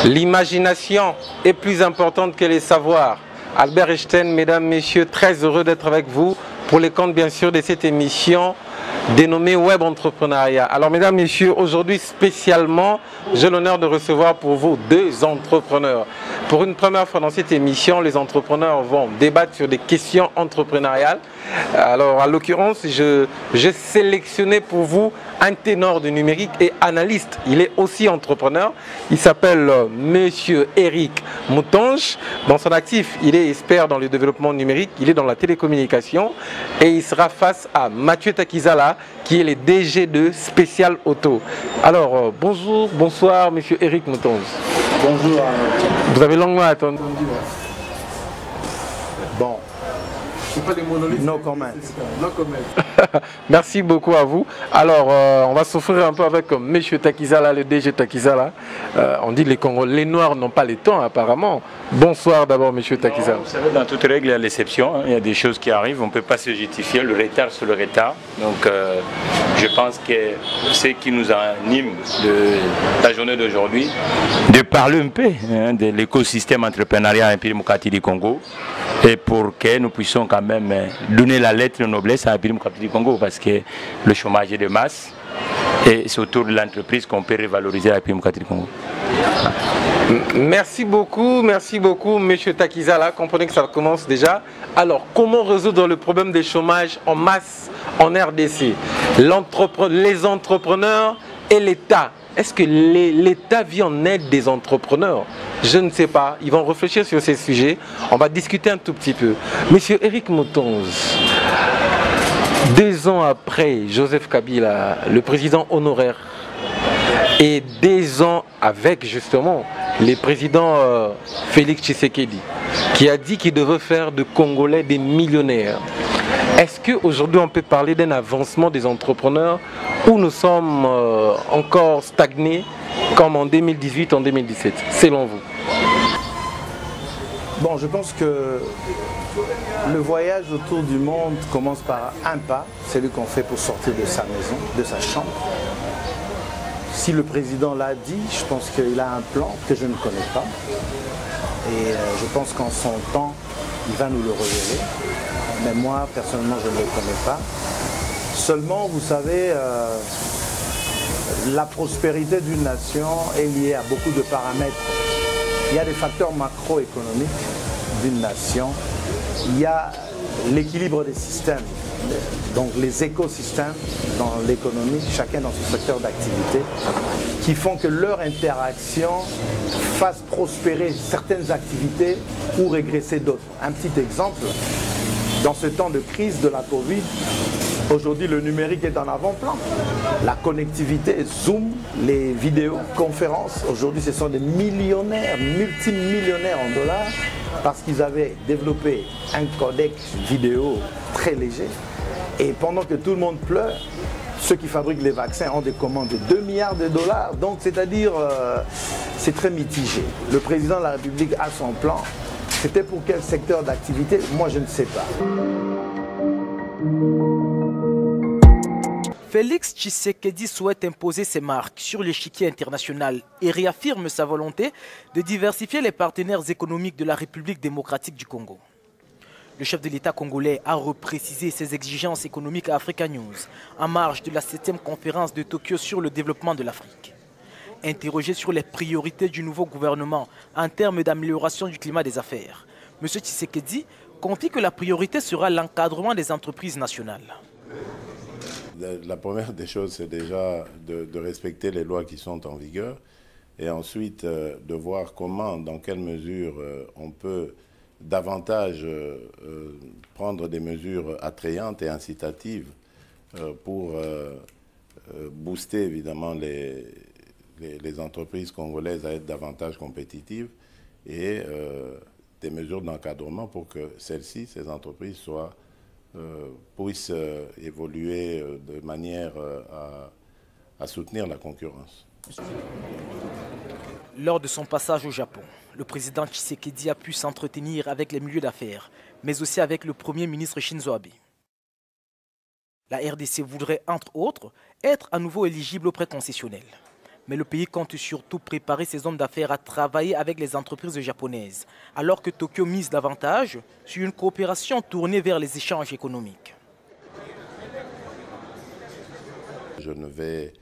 L'imagination est plus importante que les savoirs. Albert Einstein, mesdames, messieurs, très heureux d'être avec vous pour les comptes bien sûr de cette émission dénommée Web Entrepreneuriat. Alors mesdames, messieurs, aujourd'hui spécialement, j'ai l'honneur de recevoir pour vous deux entrepreneurs. Pour une première fois dans cette émission, les entrepreneurs vont débattre sur des questions entrepreneuriales. Alors à l'occurrence, j'ai sélectionné pour vous un ténor du numérique et analyste. Il est aussi entrepreneur. Il s'appelle Monsieur Eric Moutonge. Dans son actif, il est expert dans le développement numérique. Il est dans la télécommunication et il sera face à Mathieu Takizala, qui est le DG de Spécial Auto. Alors bonjour, bonsoir Monsieur Eric Moutonge. Bonjour. Vous avez longuement attendu. Bon. Pas des monolithes. No comment. No comment. Merci beaucoup à vous. Alors, on va s'offrir un peu avec M. Takizala, le DG Takizala. On dit que les Noirs n'ont pas le temps apparemment. Bonsoir d'abord M. Takizala. Vous savez, dans toute règle, il y a l'exception. Il y a des choses qui arrivent, on ne peut pas se justifier. Le retard sur le retard. Donc, je pense que ce qui nous anime de la journée d'aujourd'hui, de parler un peu de l'écosystème entrepreneurial en Démocratie du Congo. Et pour que nous puissions quand même donner la lettre de noblesse à la Démocratie du Congo, parce que le chômage est de masse et c'est autour de l'entreprise qu'on peut revaloriser la Démocratie du Congo. Merci beaucoup, M. Takizala. Comprenez que ça commence déjà. Alors, comment résoudre le problème des chômages en masse en RDC? Les entrepreneurs et l'État. Est-ce que l'État vient en aide des entrepreneurs? Je ne sais pas. Ils vont réfléchir sur ces sujets. On va discuter un tout petit peu. Monsieur Eric Moutonge, 2 ans après Joseph Kabila, le président honoraire, et 2 ans avec justement le président Félix Tshisekedi, qui a dit qu'il devait faire de Congolais des millionnaires. Est-ce qu'aujourd'hui on peut parler d'un avancement des entrepreneurs ou nous sommes encore stagnés comme en 2018, en 2017, selon vous? Bon, je pense que le voyage autour du monde commence par un pas, celui qu'on fait pour sortir de sa maison, de sa chambre. Si le président l'a dit, je pense qu'il a un plan que je ne connais pas. Et je pense qu'en son temps, il va nous le révéler. Mais moi, personnellement, je ne le connais pas. Seulement, vous savez, la prospérité d'une nation est liée à beaucoup de paramètres. Il y a des facteurs macroéconomiques d'une nation. Il y a l'équilibre des systèmes, donc les écosystèmes dans l'économie, chacun dans son secteur d'activité, qui font que leur interaction fasse prospérer certaines activités ou régresser d'autres. Un petit exemple, dans ce temps de crise de la Covid, aujourd'hui le numérique est en avant-plan. La connectivité, Zoom, les vidéoconférences, aujourd'hui ce sont des millionnaires, multimillionnaires en dollars, parce qu'ils avaient développé un codec vidéo très léger. Et pendant que tout le monde pleure, ceux qui fabriquent les vaccins ont des commandes de 2 milliards de dollars. Donc c'est-à-dire, c'est très mitigé. Le président de la République a son plan. C'était pour quel secteur d'activité? Moi, je ne sais pas. Félix Tshisekedi souhaite imposer ses marques sur l'échiquier international et réaffirme sa volonté de diversifier les partenaires économiques de la République démocratique du Congo. Le chef de l'État congolais a reprécisé ses exigences économiques à Africa News en marge de la 7e conférence de Tokyo sur le développement de l'Afrique. Interrogé sur les priorités du nouveau gouvernement en termes d'amélioration du climat des affaires, M. Tshisekedi confie que la priorité sera l'encadrement des entreprises nationales. La première des choses, c'est déjà de respecter les lois qui sont en vigueur et ensuite de voir comment, dans quelle mesure on peut davantage prendre des mesures attrayantes et incitatives pour booster évidemment les entreprises congolaises à être davantage compétitives et des mesures d'encadrement pour que celles-ci, ces entreprises, puissent évoluer de manière à soutenir la concurrence. Lors de son passage au Japon, le président Tshisekedi a pu s'entretenir avec les milieux d'affaires, mais aussi avec le Premier ministre Shinzo Abe. La RDC voudrait, entre autres, être à nouveau éligible aux prêts concessionnels. Mais le pays compte surtout préparer ses hommes d'affaires à travailler avec les entreprises japonaises, alors que Tokyo mise davantage sur une coopération tournée vers les échanges économiques. Je ne vais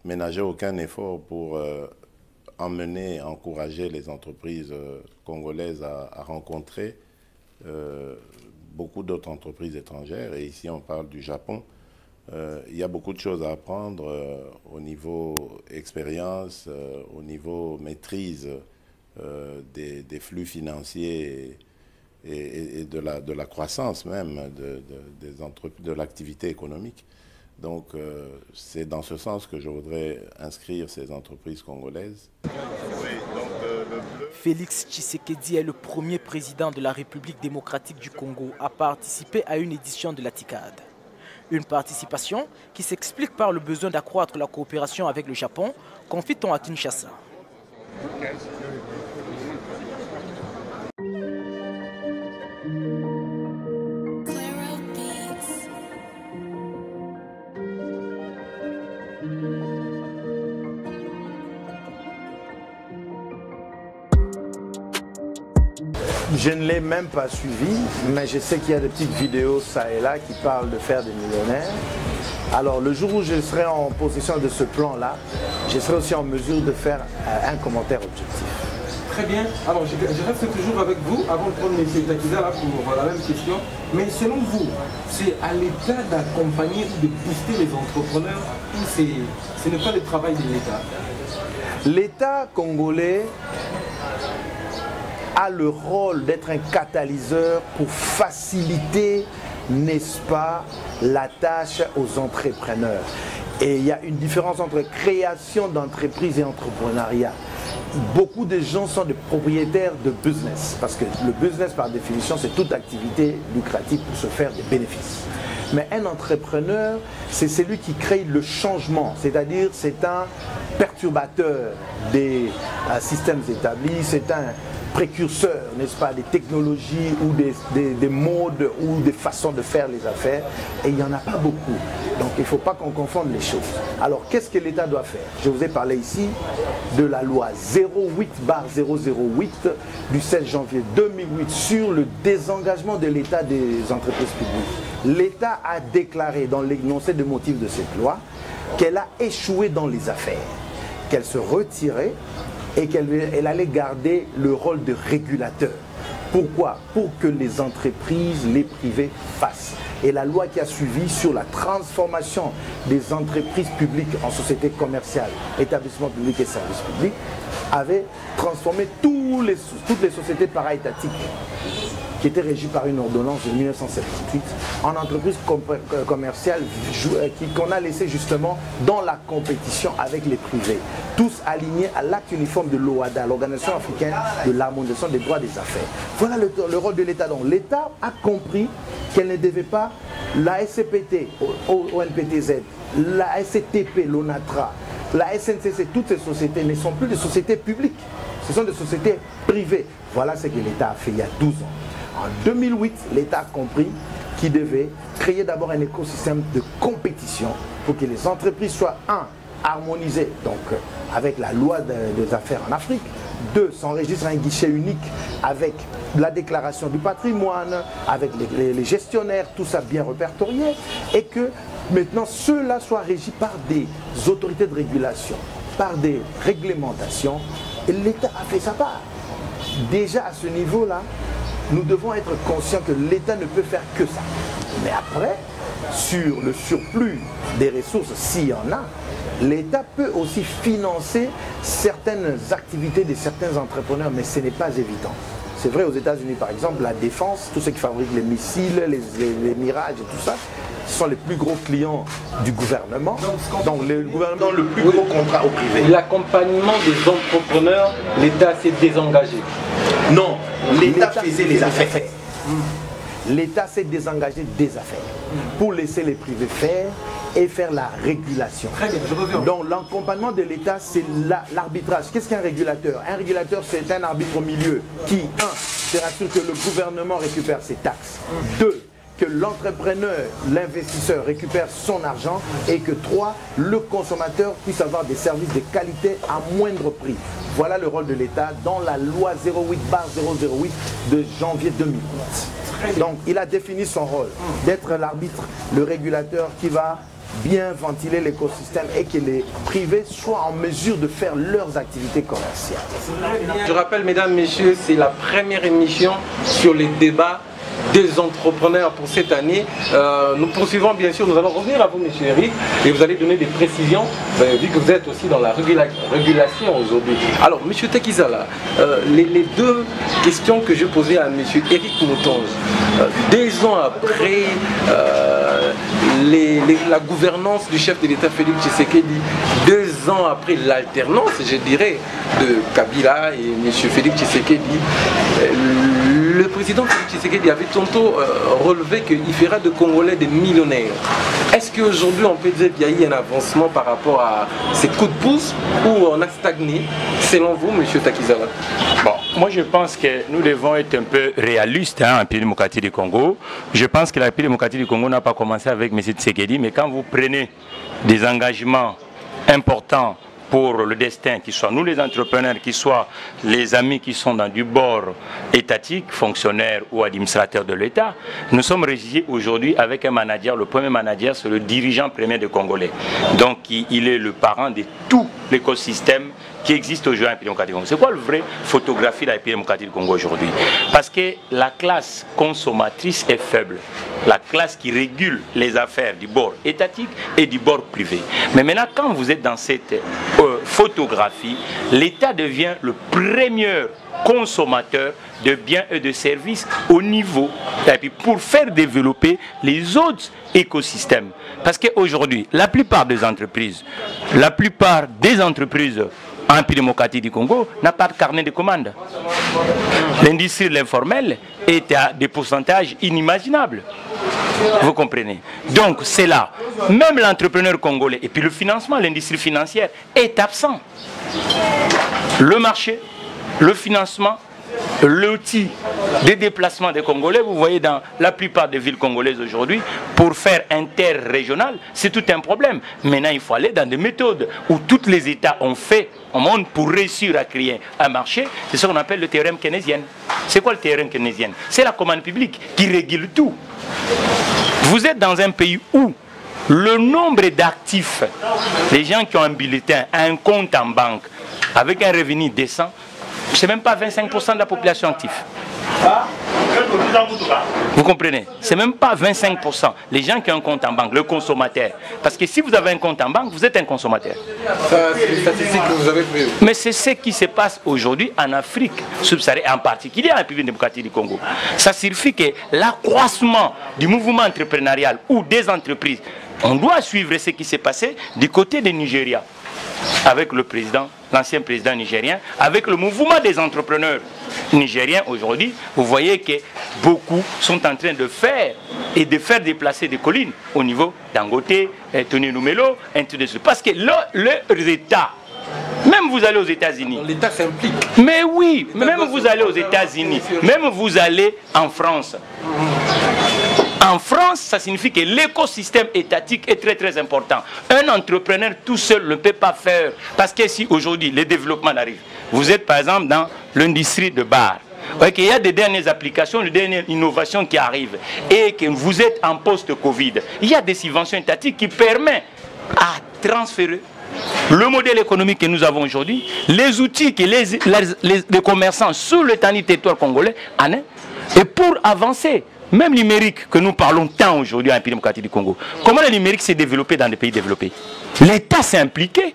ménager aucun effort pour encourager les entreprises congolaises à rencontrer beaucoup d'autres entreprises étrangères. Et ici, on parle du Japon. Il y a beaucoup de choses à apprendre au niveau expérience, au niveau maîtrise des flux financiers et de la croissance même de l'activité économique. Donc c'est dans ce sens que je voudrais inscrire ces entreprises congolaises. Félix Tshisekedi est le premier président de la République démocratique du Congo à participer à une édition de la TICAD. Une participation qui s'explique par le besoin d'accroître la coopération avec le Japon, confie-t-on à Kinshasa. Je ne l'ai même pas suivi, mais je sais qu'il y a des petites vidéos ça et là qui parlent de faire des millionnaires. Alors le jour où je serai en possession de ce plan-là, je serai aussi en mesure de faire un commentaire objectif. Très bien. Alors je reste toujours avec vous avant de prendre M. Takizala pour la même question. Mais selon vous, c'est à l'État d'accompagner ou de booster les entrepreneurs ou ce n'est pas le travail de l'État? L'État congolais a le rôle d'être un catalyseur pour faciliter, n'est-ce pas, la tâche aux entrepreneurs. Et il y a une différence entre création d'entreprise et entrepreneuriat. Beaucoup de gens sont des propriétaires de business, parce que le business, par définition, c'est toute activité lucrative pour se faire des bénéfices. Mais un entrepreneur, c'est celui qui crée le changement, c'est-à-dire c'est un perturbateur des systèmes établis, c'est un précurseur, n'est-ce pas, des technologies ou des modes ou des façons de faire les affaires, et il n'y en a pas beaucoup. Donc il ne faut pas qu'on confonde les choses. Alors qu'est-ce que l'État doit faire? Je vous ai parlé ici de la loi 08/008 du 16 janvier 2008 sur le désengagement de l'État des entreprises publiques. L'État a déclaré dans l'énoncé de motifs de cette loi qu'elle a échoué dans les affaires, qu'elle se retirait et qu'elle allait garder le rôle de régulateur. Pourquoi? Pour que les entreprises, les privés fassent. Et la loi qui a suivi sur la transformation des entreprises publiques en sociétés commerciales, établissements publics et services publics, avait transformé toutes les sociétés para-étatiques qui étaient régies par une ordonnance de 1978 en entreprises commerciales qu'on a laissé justement dans la compétition avec les privés, tous alignés à l'acte uniforme de l'OADA, l'Organisation africaine de l'harmonisation des droits des affaires. Voilà le rôle de l'État. Donc l'État a compris qu'elle ne devait pas, la SCPT, ONPTZ, la SCTP, l'ONATRA, la SNCC, toutes ces sociétés ne sont plus des sociétés publiques, ce sont des sociétés privées. Voilà ce que l'État a fait il y a 12 ans. En 2008, l'État a compris qu'il devait créer d'abord un écosystème de compétition pour que les entreprises soient, harmonisées donc, avec la loi des affaires en Afrique, 2, s'enregistre un guichet unique avec la déclaration du patrimoine, avec les gestionnaires, tout ça bien répertorié, et que maintenant ceux-là soient régis par des autorités de régulation, par des réglementations, et l'État a fait sa part. Déjà à ce niveau-là, nous devons être conscients que l'État ne peut faire que ça. Mais après, sur le surplus des ressources, s'il y en a, l'État peut aussi financer certaines activités de certains entrepreneurs, mais ce n'est pas évident. C'est vrai aux États-Unis, par exemple, la défense, tous ceux qui fabriquent les missiles, les mirages et tout ça, ce sont les plus gros clients du gouvernement. Donc le gouvernement donne le plus gros contrat au privé. L'accompagnement des entrepreneurs, l'État s'est désengagé. Non, l'État faisait les affaires. L'État s'est désengagé des affaires pour laisser les privés faire et faire la régulation. Très bien, je reviens. Donc l'accompagnement de l'État, c'est l'arbitrage. Qu'est-ce qu'un régulateur? Un régulateur, c'est un arbitre au milieu qui, 1, se rassure que le gouvernement récupère ses taxes. 2, que l'entrepreneur, l'investisseur récupère son argent et que 3, le consommateur puisse avoir des services de qualité à moindre prix. Voilà le rôle de l'État dans la loi 08/008 de janvier 2008. Donc il a défini son rôle d'être l'arbitre, le régulateur qui va bien ventiler l'écosystème et que les privés soient en mesure de faire leurs activités commerciales. Je rappelle, mesdames, messieurs, c'est la première émission sur les débats des entrepreneurs pour cette année. Nous poursuivons bien sûr, nous allons revenir à vous, monsieur Eric, et vous allez donner des précisions, vu que vous êtes aussi dans la régulation aujourd'hui. Alors, monsieur Takizala, les deux questions que je posais à monsieur Eric Moutonge, 2 ans après la gouvernance du chef de l'État Félix Tshisekedi, 2 ans après l'alternance, je dirais, de Kabila et monsieur Félix Tshisekedi, le président Félix Tshisekedi avait tantôt relevé qu'il fera de Congolais des millionnaires. Est-ce qu'aujourd'hui on peut dire qu'il y a eu un avancement par rapport à ces coups de pouce ou on a stagné, selon vous, monsieur Takizala? Bon, moi je pense que nous devons être un peu réalistes en République démocratique du Congo. Je pense que la République démocratique du Congo n'a pas commencé avec M. Tshisekedi, mais quand vous prenez des engagements importants pour le destin, qu'ils soient nous les entrepreneurs, qu'ils soient les amis qui sont dans du bord étatique, fonctionnaires ou administrateurs de l'État, nous sommes régis aujourd'hui avec un manager. Le premier manager, c'est le dirigeant premier des Congolais. Donc il est le parent de tout l'écosystème qui existe aujourd'hui en République démocratique du Congo. C'est quoi le vrai photographie de la République démocratique du Congo aujourd'hui? Parce que la classe consommatrice est faible. La classe qui régule les affaires du bord étatique et du bord privé. Mais maintenant, quand vous êtes dans cette photographie, l'État devient le premier consommateur de biens et de services au niveau, et puis pour faire développer les autres écosystèmes. Parce qu'aujourd'hui, la plupart des entreprises en République démocratique du Congo n'a pas de carnet de commande. L'industrie de l'informel est à des pourcentages inimaginables. Vous comprenez? Donc c'est là. Même l'entrepreneur congolais et puis le financement, l'industrie financière est absent. Le marché, le financement, l'outil des déplacements des Congolais, vous voyez dans la plupart des villes congolaises aujourd'hui, pour faire interrégional, c'est tout un problème. Maintenant, il faut aller dans des méthodes où tous les États ont fait au monde pour réussir à créer un marché. C'est ce qu'on appelle le théorème keynésien. C'est quoi le théorème keynésien? C'est la commande publique qui régule tout. Vous êtes dans un pays où le nombre d'actifs, les gens qui ont un bulletin, un compte en banque, avec un revenu décent, c'est même pas 25% de la population active. Vous comprenez? C'est même pas 25%. Les gens qui ont un compte en banque, le consommateur. Parce que si vous avez un compte en banque, vous êtes un consommateur. C'est les statistiques que vous avez prises. Mais c'est ce qui se passe aujourd'hui en Afrique subsaharienne, en particulier en République démocratique du Congo. Ça signifie que l'accroissement du mouvement entrepreneurial ou des entreprises, on doit suivre ce qui s'est passé du côté du Nigeria, avec le président, l'ancien président nigérien, avec le mouvement des entrepreneurs nigériens aujourd'hui. Vous voyez que beaucoup sont en train de faire déplacer des collines au niveau d'Angote, Tony Numelo, ainsi de suite. Parce que les États, même vous allez aux États-Unis. L'État s'implique. Mais oui, même vous allez aux États-Unis, même vous allez en France. En France, ça signifie que l'écosystème étatique est très très important. Un entrepreneur tout seul ne peut pas faire. Parce que si aujourd'hui le développement arrive, vous êtes par exemple dans l'industrie de bar, il y a des dernières applications, des dernières innovations qui arrivent, et que vous êtes en post-Covid, il y a des subventions étatiques qui permettent à transférer le modèle économique que nous avons aujourd'hui, les outils que les commerçants sur le territoire congolais en ont, et pour avancer. Même le numérique que nous parlons tant aujourd'hui en République démocratique du Congo, comment le numérique s'est développé dans des pays développés? L'État s'est impliqué.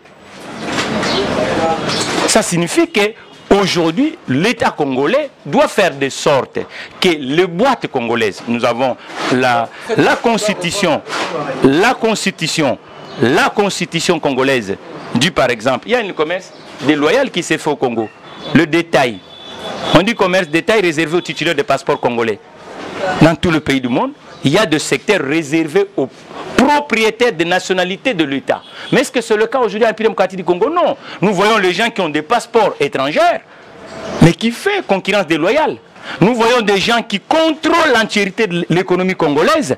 Ça signifie qu'aujourd'hui, l'État congolais doit faire de sorte que les boîtes congolaises, nous avons la constitution congolaise, du par exemple, il y a un commerce déloyal qui s'est fait au Congo. Le détail. On dit commerce détail réservé aux titulaires de passeports congolais. Dans tout le pays du monde, il y a des secteurs réservés aux propriétaires des nationalités de l'État. Mais est-ce que c'est le cas aujourd'hui en République démocratique du Congo? Non. Nous voyons les gens qui ont des passeports étrangers, mais qui font concurrence déloyale. Nous voyons des gens qui contrôlent l'entièreté de l'économie congolaise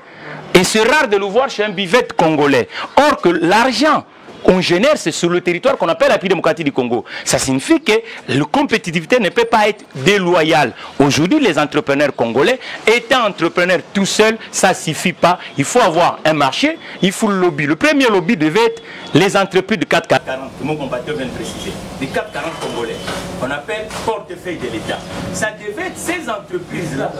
et c'est rare de le voir chez un buvette congolais. Or que l'argent qu'on génère, c'est sur le territoire qu'on appelle la République démocratique du Congo. Ça signifie que la compétitivité ne peut pas être déloyale. Aujourd'hui, les entrepreneurs congolais, étant entrepreneurs tout seuls, ça ne suffit pas. Il faut avoir un marché, il faut le lobby. Le premier lobby devait être les entreprises de 440, que mon compatriote vient de préciser. Les 440 congolais, qu'on appelle portefeuille de l'État. Ça devait être ces entreprises-là.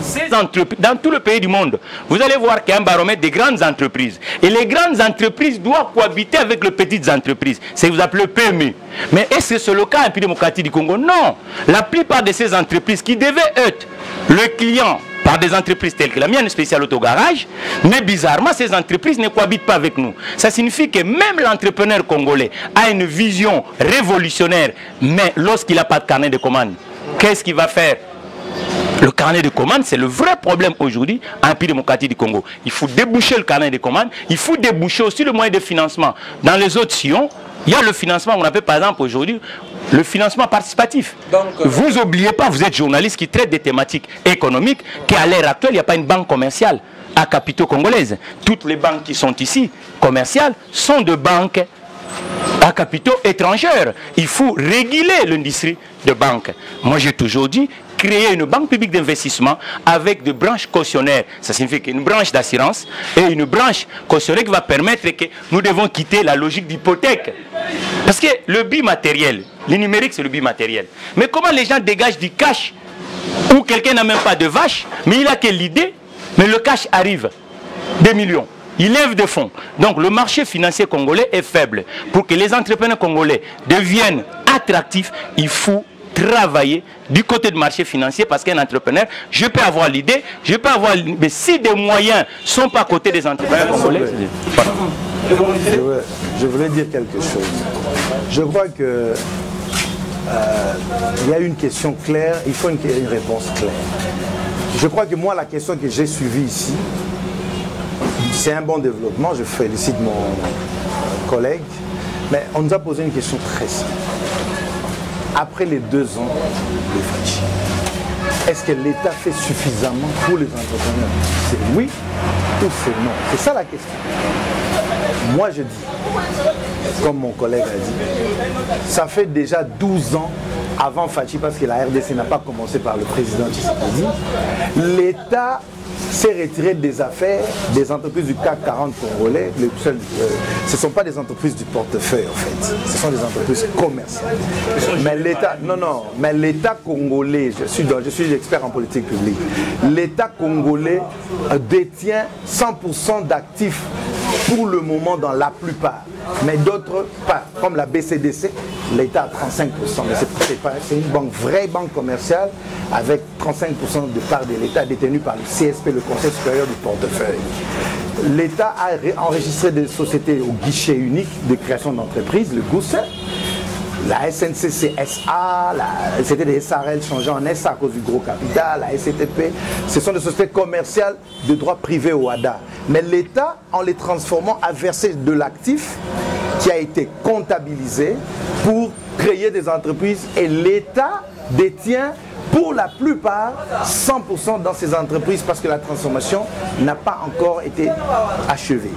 Ces entreprises, dans tout le pays du monde, vous allez voir qu'il y a un baromètre des grandes entreprises. Et les grandes entreprises doivent cohabiter avec les petites entreprises. C'est ce que vous appelez PME. Mais est-ce que c'est le cas en République démocratique du Congo? Non. La plupart de ces entreprises qui devaient être le client par des entreprises telles que la mienne spéciale autogarage, mais bizarrement, ces entreprises ne cohabitent pas avec nous. Ça signifie que même l'entrepreneur congolais a une vision révolutionnaire, mais lorsqu'il n'a pas de carnet de commande, qu'est-ce qu'il va faire? Le carnet de commande, c'est le vrai problème aujourd'hui en République démocratique du Congo. Il faut déboucher le carnet de commande, il faut déboucher aussi le moyen de financement. Dans les autres sillons, il y a le financement, on appelle par exemple aujourd'hui le financement participatif. Donc, vous n'oubliez pas, vous êtes journaliste qui traite des thématiques économiques, qu'à l'heure actuelle, il n'y a pas une banque commerciale à capitaux congolaise. Toutes les banques qui sont ici, commerciales, sont de banques à capitaux étrangers. Il faut réguler l'industrie de banque. Moi, j'ai toujours dit, créer une banque publique d'investissement avec des branches cautionnaires. Ça signifie qu'une branche d'assurance et une branche cautionnaire qui va permettre que nous devons quitter la logique d'hypothèque. Parce que le bimatériel, le numérique c'est le bimatériel. Mais comment les gens dégagent du cash où quelqu'un n'a même pas de vache, mais il a que l'idée, mais le cash arrive, des millions. Il lève des fonds. Donc le marché financier congolais est faible. Pour que les entrepreneurs congolais deviennent attractifs, il faut travailler du côté du marché financier parce qu'un entrepreneur, je peux avoir l'idée, je peux avoir... Mais si des moyens ne sont pas à côté des entrepreneurs congolais... Je voulais dire quelque chose. Je crois que il y a une question claire, il faut une réponse claire. Je crois que moi, la question que j'ai suivie ici, c'est un bon développement, je félicite mon collègue, mais on nous a posé une question très simple. Après les 2 ans de Fachi, est-ce que l'État fait suffisamment pour les entrepreneurs? C'est oui ou c'est non? C'est ça la question. Moi je dis, comme mon collègue a dit, ça fait déjà 12 ans avant Fachi, parce que la RDC n'a pas commencé par le président Tshisekedi, l'État s'est retiré des affaires des entreprises du CAC 40 congolais. Ce ne sont pas des entreprises du portefeuille en fait, ce sont des entreprises commerciales. Mais l'État, mais l'État congolais, je suis expert en politique publique, l'État congolais détient 100% d'actifs pour le moment dans la plupart, mais d'autres pas, comme la BCDC, l'État a 35%, mais c'est une banque, vraie banque commerciale avec 35% de part de l'État détenu par le CSP, le Conseil supérieur du portefeuille. L'État a enregistré des sociétés au guichet unique de création d'entreprises, le GUSE, la SNCC-SA, c'était des SARL changés en SA à cause du gros capital, la SCTP, ce sont des sociétés commerciales de droit privé au WADA. Mais l'État, en les transformant, a versé de l'actif qui a été comptabilisé pour créer des entreprises et l'État détient pour la plupart 100% dans ces entreprises parce que la transformation n'a pas encore été achevée.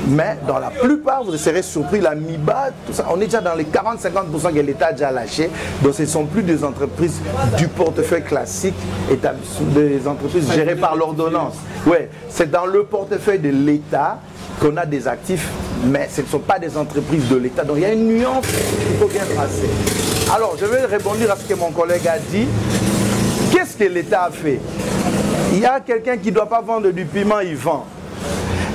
Mais dans la plupart, vous serez surpris, la MIBA, tout ça, on est déjà dans les 40-50% que l'État a déjà lâché. Donc ce ne sont plus des entreprises du portefeuille classique, des entreprises gérées par l'ordonnance. Ouais, c'est dans le portefeuille de l'État qu'on a des actifs, mais ce ne sont pas des entreprises de l'État. Donc il y a une nuance qu'il faut bien tracer. Alors je vais rebondir à ce que mon collègue a dit. Qu'est-ce que l'État a fait? Il y a quelqu'un qui ne doit pas vendre du piment, il vend.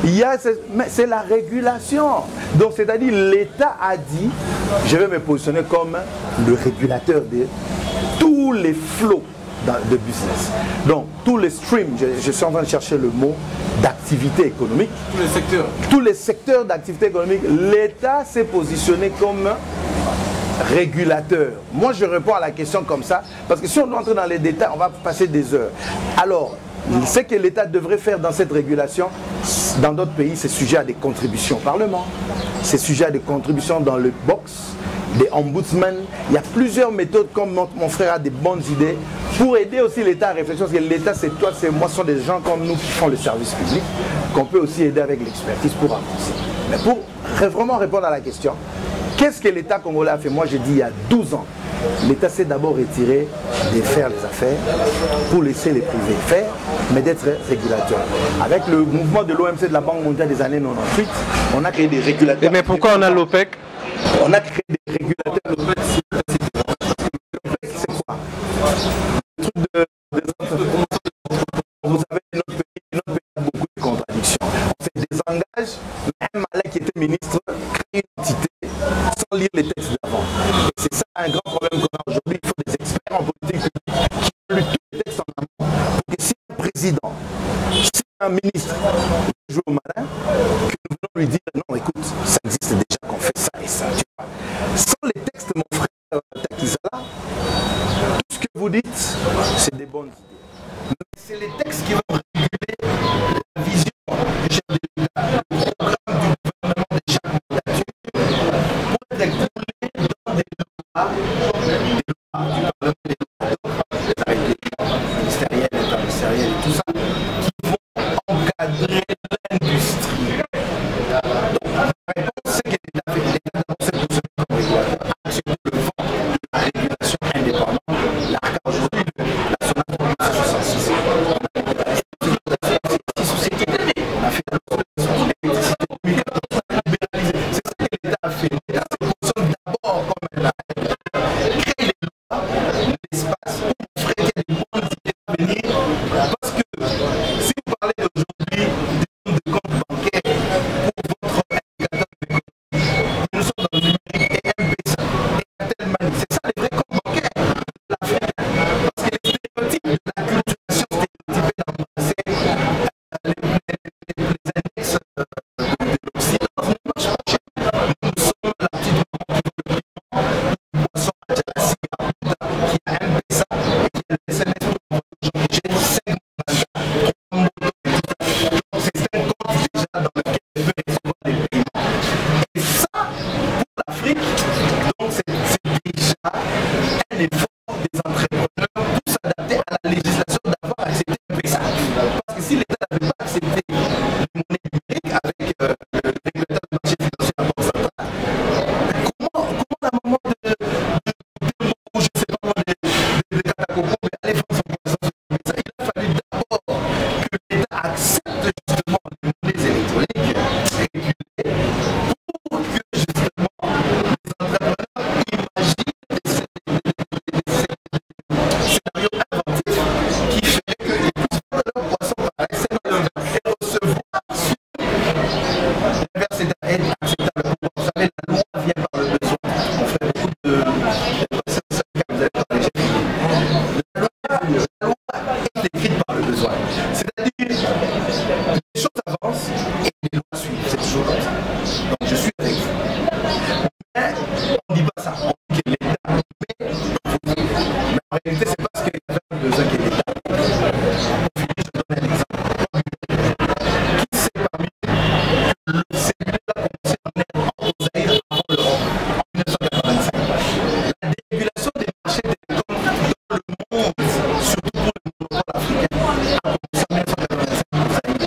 Mais c'est la régulation. Donc c'est-à-dire l'État a dit, je vais me positionner comme le régulateur de tous les flots de business. Donc tous les streams, je suis en train de chercher le mot d'activité économique. Tous les secteurs. Tous les secteurs d'activité économique, l'État s'est positionné comme régulateur. Moi je réponds à la question comme ça parce que si on doit entrer dans les détails on va passer des heures. Alors ce que l'État devrait faire dans cette régulation, dans d'autres pays c'est sujet à des contributions au Parlement, c'est sujet à des contributions dans le box, des ombudsmen. Il y a plusieurs méthodes, comme mon frère a des bonnes idées pour aider aussi l'État à réfléchir, parce que l'État, c'est toi, c'est moi, ce sont des gens comme nous qui font le service public, qu'on peut aussi aider avec l'expertise pour avancer. Mais pour vraiment répondre à la question, qu'est-ce que l'État congolais a fait? Moi, j'ai dit il y a 12 ans, l'État s'est d'abord retiré de faire les affaires pour laisser les privés faire, mais d'être régulateur. Avec le mouvement de l'OMC de la Banque mondiale des années 98, on a créé des régulateurs. Mais pourquoi on a l'OPEC? On a créé des régulateurs. L'OPEC, c'est quoi? Le truc vous savez, notre pays a beaucoup de contradictions. On se désengage, même Malek qui était ministre crée une entité sans lire les textes d'avant. Et c'est ça un grand problème qu'on a aujourd'hui. Il faut des experts en politique publique qui lient tous les textes en amont pour que si un président, si un ministre joue au malin, que nous voulons lui dire non, écoute, ça existe déjà qu'on fait ça et ça. Tu vois. Sans les textes, mon frère Takizala, tout ce que vous dites, c'est des bonnes idées. Mais c'est les textes qui vont réguler la vision du chef de l'État, le programme du gouvernement de chaque mandature, pour être écoulé dans des lois du Parlement des lois ministérielles, interministérielles et tout ça, qui vont encadrer l'industrie. Donc, la réponse, c'est que l'État fait l'État d'abord, c'est pour se mettre comme régulateur, accepter le vent de la régulation indépendante. L'ARCA aujourd'hui, la SONAT en 1966. On a fait la loi de l'électricité 2014, on a libéralisé. C'est ça que l'État a fait. L'État se positionne d'abord comme un régulateur, crée les lois, l'espace pour montrer qu'il y a des bonnes idées à venir. Parce que si vous parlez aujourd'hui du nombre de comptes bancaires pour votre indicateur économique, nous sommes dans le numérique et M-Pesa et Airtel, c'est ça les vrais comptes bancaires de l'Afrique. Parce que les stéréotypes de la culturation stéréotypée d'embrasser les index de l'Occident ne marchent pas chez nous. Nous sommes la petite maman qui veut le piment, nous poissons à Jalassi, qui a M-Pesa et qui a le SMS pour j'ai 5 mandats. Donc c'est un compte déjà dans lequel je veux recevoir des paiements. Et ça, pour l'Afrique, donc c'est déjà un effort des entrepreneurs pour s'adapter à la législation d'avoir accepté un PSA. Parce que si l'État n'avait pas accepté les monnaies numériques avec le régulateur du marché financier à la Banque centrale, comment à un moment de je ne sais pas moi, de Katakopo, mais aller faire son poisson sur le PSA, il a fallu d'abord que l'État accepte justement les monnaies électroniques régulées pour que justement les entrepreneurs imaginent des scénarios inventifs qui feraient qu'ils puissent vendre leur poisson par excellence et recevoir sur l'inverse est acceptable. Vous savez, la loi vient par le besoin. On fait beaucoup de la loi est écrite par le besoin. C'est-à-dire, les choses avancent et les lois suivent. C'est toujours comme ça. Donc je suis avec vous. Mais on ne dit pas ça. On dit que l'État met mais en réalité, c'est parce qu'il y avait un besoin que l'État. Pour finir, je donne un exemple. Qui sait parmi nous que le cellulaire a commencé à naître au Zaïre avant l'Europe en 1985. La dérégulation des marchés télécoms dans le monde, surtout pour le monopole africain, a commencé en 1985 au Zaïre.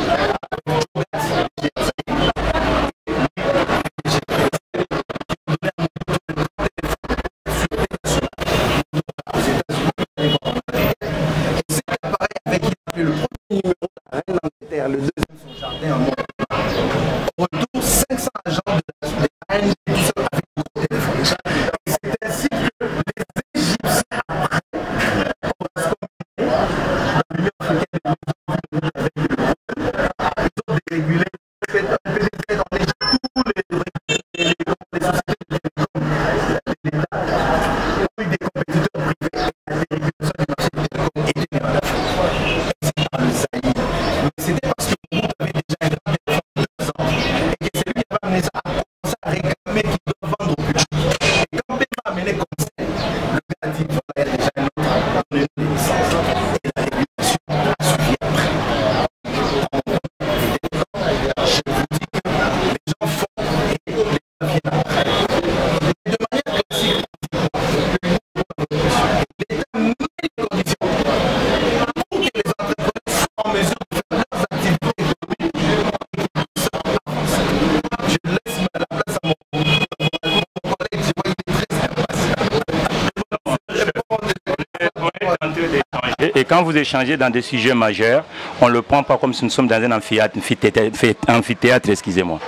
C'est appareil avec qui il a fait le premier numéro de la reine d'Angleterre, le deuxième son jardin en monde. Au retour, 500 agents de la reine tout seul avec le gros téléphone. Et c'est ainsi que les Égyptiens, après, ont combiné dans l'Union africaine avec le groupe, ils ont dérégulé, on les tous les sociétés de télécom, l'État, oui, des compétiteurs privés, la dérégulation du marché des télécoms était mise en Afrique. C'est par le Zaïre. Mais c'était parce que le groupe avait déjà un grand effort de 2 ans et que c'est lui qui avait amené ça à commencer à réclamer qu'il doit vendre au public. Et quand Pema a amené comme tel, le gars a dit voilà, il y a déjà un autre, donnez-nous des licences. Et la régulation a suivi après. Je vous dis que les gens font et les gens viennent après. De manière classique, l'État met les conditions. quand vous échangez dans des sujets majeurs, on ne le prend pas comme si nous sommes dans un amphithéâtre, excusez-moi.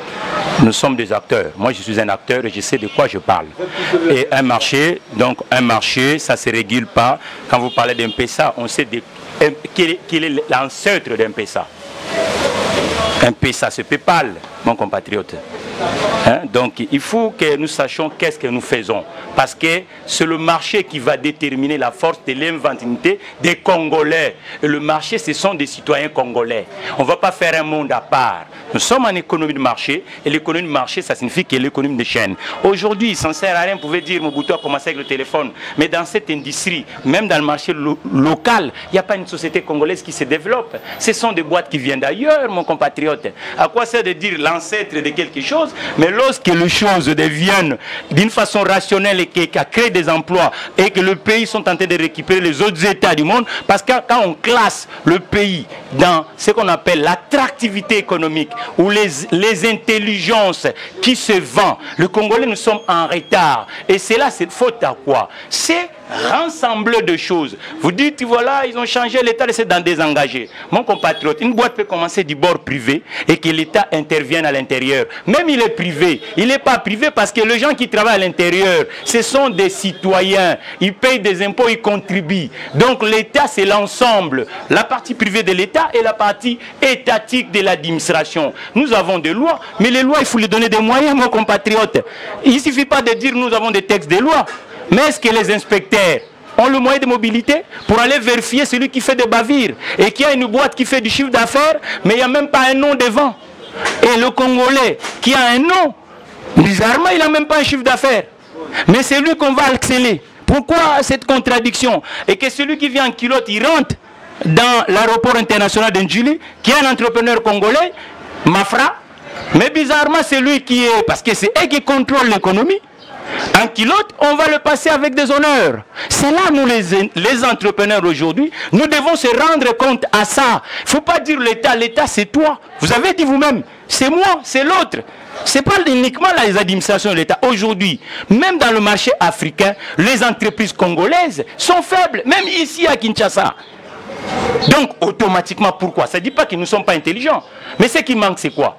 Nous sommes des acteurs. Moi, je suis un acteur et je sais de quoi je parle. Et un marché, ça ne se régule pas. Quand vous parlez d'un PESA, on sait quel est l'ancêtre d'un PESA. Un PESA, c'est PayPal, mon compatriote. Hein? Donc il faut que nous sachions qu'est-ce que nous faisons. Parce que c'est le marché qui va déterminer la force de l'inventivité des Congolais. Et le marché, ce sont des citoyens congolais. On ne va pas faire un monde à part. Nous sommes en économie de marché. Et l'économie de marché, ça signifie que l'économie de chaîne. Aujourd'hui, ça ne sert à rien. Vous pouvez dire, Mobutu a commencé avec le téléphone. Mais dans cette industrie, même dans le marché local, il n'y a pas une société congolaise qui se développe. Ce sont des boîtes qui viennent d'ailleurs, mon compatriote. À quoi sert de dire l'ancêtre de quelque chose? Mais lorsque les choses deviennent d'une façon rationnelle et qui crée des emplois et que le pays sont en train de récupérer les autres États du monde, parce que quand on classe le pays dans ce qu'on appelle l'attractivité économique ou les intelligences qui se vendent, le Congolais, nous sommes en retard. Et c'est là, c'est faute à quoi? C'est rassembler de choses. Vous dites, voilà, ils ont changé, l'État essaie d'en désengager. Mon compatriote, une boîte peut commencer du bord privé et que l'État intervienne à l'intérieur. Même il est privé. Il n'est pas privé parce que les gens qui travaillent à l'intérieur, ce sont des citoyens. Ils payent des impôts, ils contribuent. Donc l'État, c'est l'ensemble. La partie privée de l'État et la partie étatique de l'administration. Nous avons des lois, mais les lois, il faut les donner des moyens, mon compatriote. Il ne suffit pas de dire nous avons des textes de loi. Mais est-ce que les inspecteurs ont le moyen de mobilité pour aller vérifier celui qui fait des bavures et qui a une boîte qui fait du chiffre d'affaires, mais il n'y a même pas un nom devant? Et le Congolais qui a un nom, bizarrement, il n'a même pas un chiffre d'affaires. Mais c'est lui qu'on va accélérer. Pourquoi cette contradiction? Et que celui qui vient en culotte, il rentre dans l'aéroport international d'Ndjili, qui est un entrepreneur congolais, Mafra, mais bizarrement, c'est lui qui est, parce que c'est eux qui contrôlent l'économie. En culotte, on va le passer avec des honneurs. C'est là, nous, les entrepreneurs aujourd'hui, nous devons se rendre compte à ça. Il ne faut pas dire l'État, l'État c'est toi. Vous avez dit vous-même, c'est moi, c'est l'autre. Ce n'est pas uniquement les administrations de l'État. Aujourd'hui, même dans le marché africain, les entreprises congolaises sont faibles, même ici à Kinshasa. Donc, automatiquement, pourquoi? Ça ne dit pas que nous ne sommes pas intelligents. Mais ce qui manque, c'est quoi?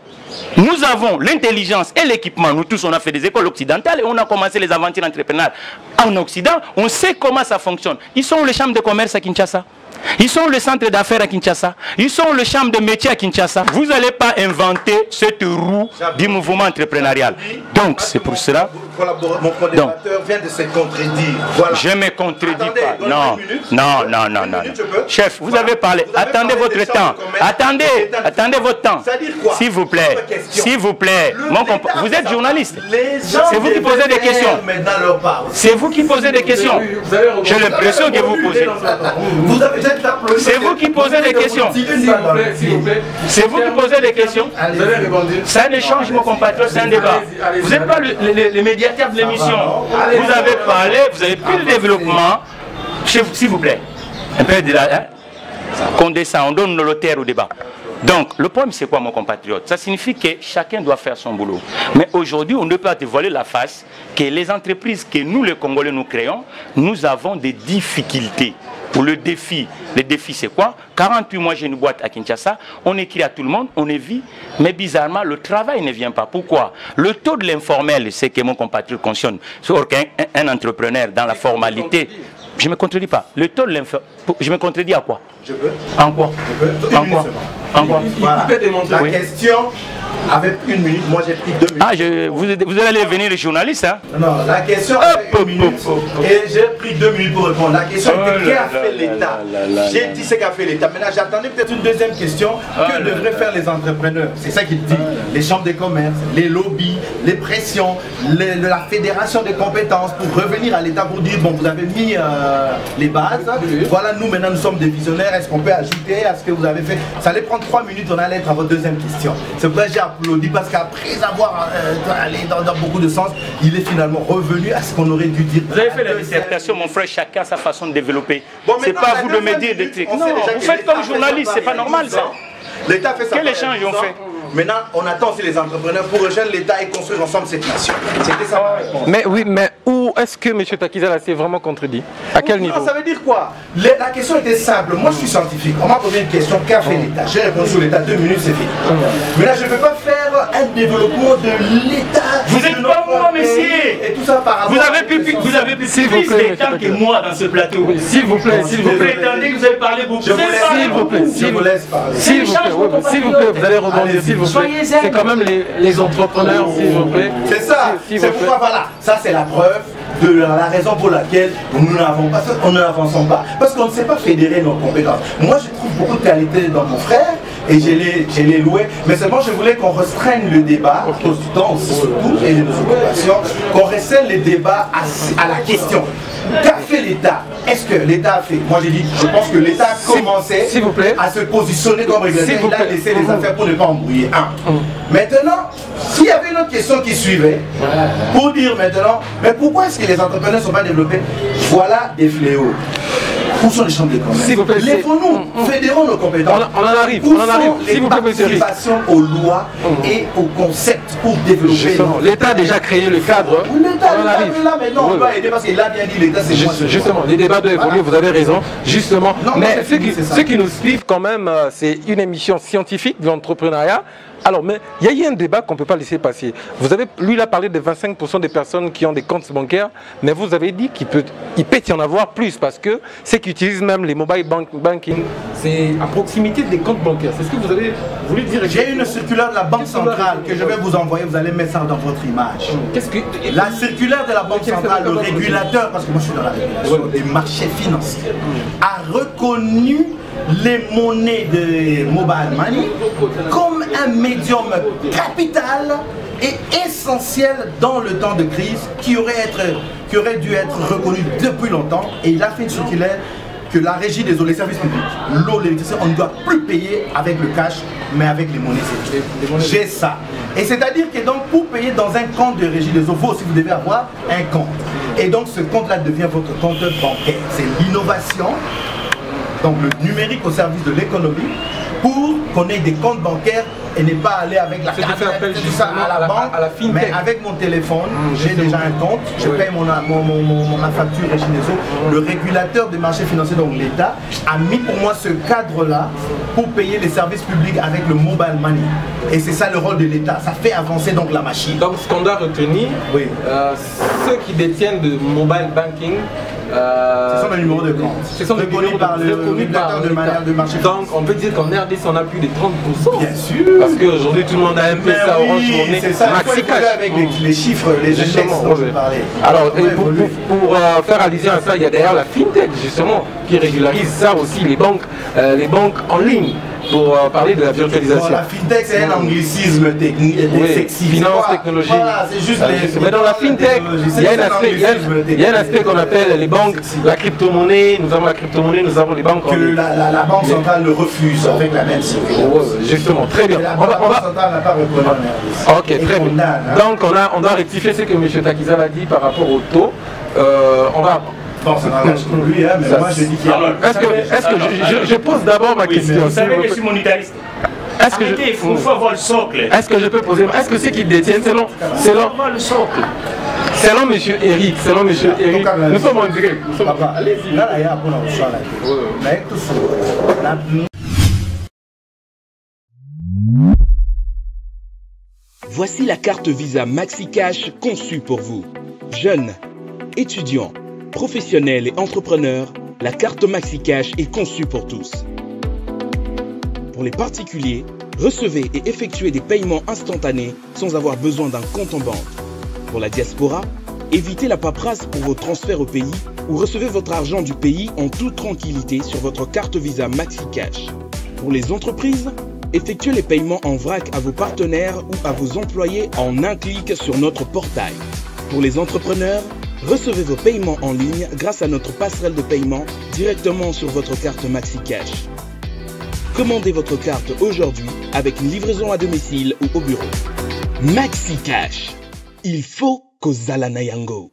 Nous avons l'intelligence et l'équipement. Nous tous, on a fait des écoles occidentales et on a commencé les aventures entrepreneuriales en Occident. On sait comment ça fonctionne. Ils sont les chambres de commerce à Kinshasa. Ils sont le centre d'affaires à Kinshasa. Ils sont le chambre de métier à Kinshasa. Vous n'allez pas inventer cette roue du mouvement entrepreneurial. Donc, c'est pour cela. Mon collaborateur vient de se contredire. Voilà. Je ne me contredis pas. Non. Chef, vous avez parlé. Attendez votre temps. Attendez votre temps. S'il vous plaît. S'il vous plaît. Vous êtes journaliste. C'est vous qui posez des questions. C'est vous qui posez des questions. J'ai l'impression que vous posez. C'est vous qui posez des questions. C'est vous qui posez des questions. C'est un échange, mon compatriote, c'est un débat. Vous n'êtes pas les médiateurs de l'émission. Vous avez parlé, vous avez pris le développement. S'il vous plaît. Un peu de la... Qu'on descend, on donne le terre au débat. Donc, le problème, c'est quoi, mon compatriote? Ça signifie que chacun doit faire son boulot. Mais aujourd'hui, on ne peut pas te voiler la face que les entreprises que nous, les Congolais, nous créons, nous avons des difficultés. Pour le défi c'est quoi? 48 mois, j'ai une boîte à Kinshasa, on écrit à tout le monde, on est vie, mais bizarrement, le travail ne vient pas. Pourquoi? Le taux de l'informel, c'est que mon compatriote conscient, sur qu'un entrepreneur dans la formalité, je ne me contredis pas. Le taux de l'informel, je me contredis à quoi? Je peux. En quoi? Je peux. En quoi? En quoi? Voilà. La question, avec une minute, moi j'ai pris 2 minutes. Ah, vous allez venir les journalistes, hein? Non, la question avec 1 minute, et j'ai pris 2 minutes pour répondre. La question était qu'a fait l'État? J'ai dit ce qu'a fait l'État. Maintenant, j'attendais peut-être une deuxième question. Que devraient faire les entrepreneurs? C'est ça qu'il dit. Les chambres de commerce, les lobbies, les pressions, la fédération des compétences pour revenir à l'État pour dire, bon, vous avez mis les bases. Voilà, nous maintenant, nous sommes des visionnaires. Est-ce qu'on peut ajouter à ce que vous avez fait? Ça allait prendre 3 minutes, on allait être à votre deuxième question. C'est pour ça que j'ai applaudi, parce qu'après avoir allé dans beaucoup de sens, il est finalement revenu à ce qu'on aurait dû dire. Vous avez fait la dissertation, mon frère, chacun sa façon de développer. Bon, c'est pas à vous de me dire des trucs. Non, vous faites comme journaliste, c'est pas normal ça. L'État fait ça. Quel échange on fait? Maintenant, on attend aussi les entrepreneurs pour rejoindre l'État et construire ensemble cette nation. C'était ça ma réponse. Mais oui, mais où ou est-ce que M. Takizala s'est vraiment contredit? À quel niveau? Non, ça veut dire quoi? La question était simple. Moi, je suis scientifique. On m'a posé une question. Qu'a fait l'État? J'ai répondu sur l'État. 2 minutes, c'est fini. Mais là, je ne peux pas faire un développement de l'État. Vous n'êtes pas moi, monsieur. Et tout ça par rapport Vous avez plus de temps que moi dans ce plateau. S'il vous plaît, s'il vous Vous plaît. prétendez que vous avez parlé beaucoup. Je vous laisse, S'il vous plaît, je vous laisse parler. S'il vous plaît, vous allez rebondir, s'il vous plaît. C'est quand même les entrepreneurs, s'il vous plaît. C'est ça. C'est pourquoi, voilà. Ça, c'est la preuve de la raison pour laquelle nous n'avons pas, on n'avançons pas. Parce qu'on ne sait pas fédérer nos compétences. Moi, je trouve beaucoup de qualité dans mon frère et je l'ai loué. Mais seulement, je voulais qu'on restreigne le débat, au temps aussi surtout, et nos occupations, qu'on restreigne le débat à la question. Qu'a fait l'État? Est-ce que l'État a fait? Moi j'ai dit, je pense que l'État a commencé à se positionner comme régulateur. Il a laissé les affaires pour ne pas embrouiller. Maintenant, s'il y avait une autre question qui suivait, pour dire maintenant, mais pourquoi est-ce que les entrepreneurs ne sont pas développés? Voilà des fléaux. Où sont les chambres de commerce? S'il vous plaît, lèvons-nous, fédérons nos compétences. On en arrive, Où on en arrive. S'il vous plaît, monsieur Rick. participations aux lois et aux concepts pour développer. Justement, l'État a déjà créé le cadre. L'État On en arrive. là maintenant, on doit aider parce qu'il a bien dit l'État c'est moi. Justement, les débats doivent évoluer, vous avez raison, justement. Non, mais c'est ça. ceux qui nous suivent quand même, c'est une émission scientifique de l'entrepreneuriat. Alors, mais il y a eu un débat qu'on ne peut pas laisser passer. Lui, il a parlé de 25% des personnes qui ont des comptes bancaires, mais vous avez dit qu'il peut y en avoir plus parce que ceux qui utilisent même les mobile banking, c'est à proximité des comptes bancaires. C'est ce que vous avez voulu dire? J'ai une circulaire de la Banque centrale que je vais vous envoyer, vous allez mettre ça dans votre image. La circulaire de la Banque centrale, le régulateur, parce que moi je suis dans la régulation des marchés financiers, a reconnu les monnaies de mobile money comme un médium capital et essentiel dans le temps de crise qui aurait dû être reconnu depuis longtemps. Et il a fait une circulaire que la régie des eaux, les services publics, l'eau, l'électricité, on ne doit plus payer avec le cash, mais avec les monnaies. J'ai ça. Et c'est-à-dire que donc pour payer dans un compte de régie des eaux, vous aussi vous devez avoir un compte. Et donc ce compte-là devient votre compte bancaire. C'est l'innovation. Donc le numérique au service de l'économie pour qu'on ait des comptes bancaires et ne pas aller avec la carte à la banque, mais avec mon téléphone, j'ai déjà un compte, je paye ma facture régie des eaux. Le régulateur des marchés financiers, donc l'État, a mis pour moi ce cadre-là pour payer les services publics avec le mobile money. Et c'est ça le rôle de l'État, ça fait avancer donc la machine. Donc ce qu'on doit retenir, ceux qui détiennent de mobile banking, ce sont les numéros de compte. Ce sont reconnus par le régulateur de marché. Donc on peut dire qu'en RDC on a plus de 30%. Bien sûr. Parce qu'aujourd'hui tout le monde a un peu ça, Orange Money, Maxi Cash. Avec les chiffres, les index dont je parlais. Alors pour faire allusion à ça, il y a d'ailleurs la FinTech justement qui régularise ça aussi, les banques en ligne. Pour parler de la virtualisation. Bon, la FinTech, c'est un anglicisme technique, sexy. Finance, technologie. Voilà, c'est juste mais dans la FinTech, il y a un aspect qu'on appelle les banques, la crypto-monnaie, nous avons la crypto-monnaie, nous avons les banques. Que la Banque centrale le refuse avec la même circulaire. Justement, très bien. La Banque centrale n'a pas reconnu. Ok, très bien. Donc on doit rectifier ce que M. Takizala a dit par rapport au taux. On va... Bon, ça n'engage que lui, hein, mais moi je dis qu'il y a... Est-ce que je pose d'abord ma question? Vous savez que je suis monétariste. Arrêtez, il faut avoir le socle. Est-ce que je peux poser... Est-ce que ceux qui détiennent selon le socle. Selon M. Eric, nous sommes en direct. Allez-y. Là, il y a un bon choix là. Voici la carte Visa MaxiCash conçue pour vous. Jeunes, étudiants, professionnels et entrepreneurs, la carte MaxiCash est conçue pour tous. Pour les particuliers, recevez et effectuez des paiements instantanés sans avoir besoin d'un compte en banque. Pour la diaspora, évitez la paperasse pour vos transferts au pays ou recevez votre argent du pays en toute tranquillité sur votre carte Visa MaxiCash. Pour les entreprises, effectuez les paiements en vrac à vos partenaires ou à vos employés en un clic sur notre portail. Pour les entrepreneurs, recevez vos paiements en ligne grâce à notre passerelle de paiement directement sur votre carte MaxiCash. Commandez votre carte aujourd'hui avec une livraison à domicile ou au bureau. MaxiCash. Il faut qu'Ozala Nayango.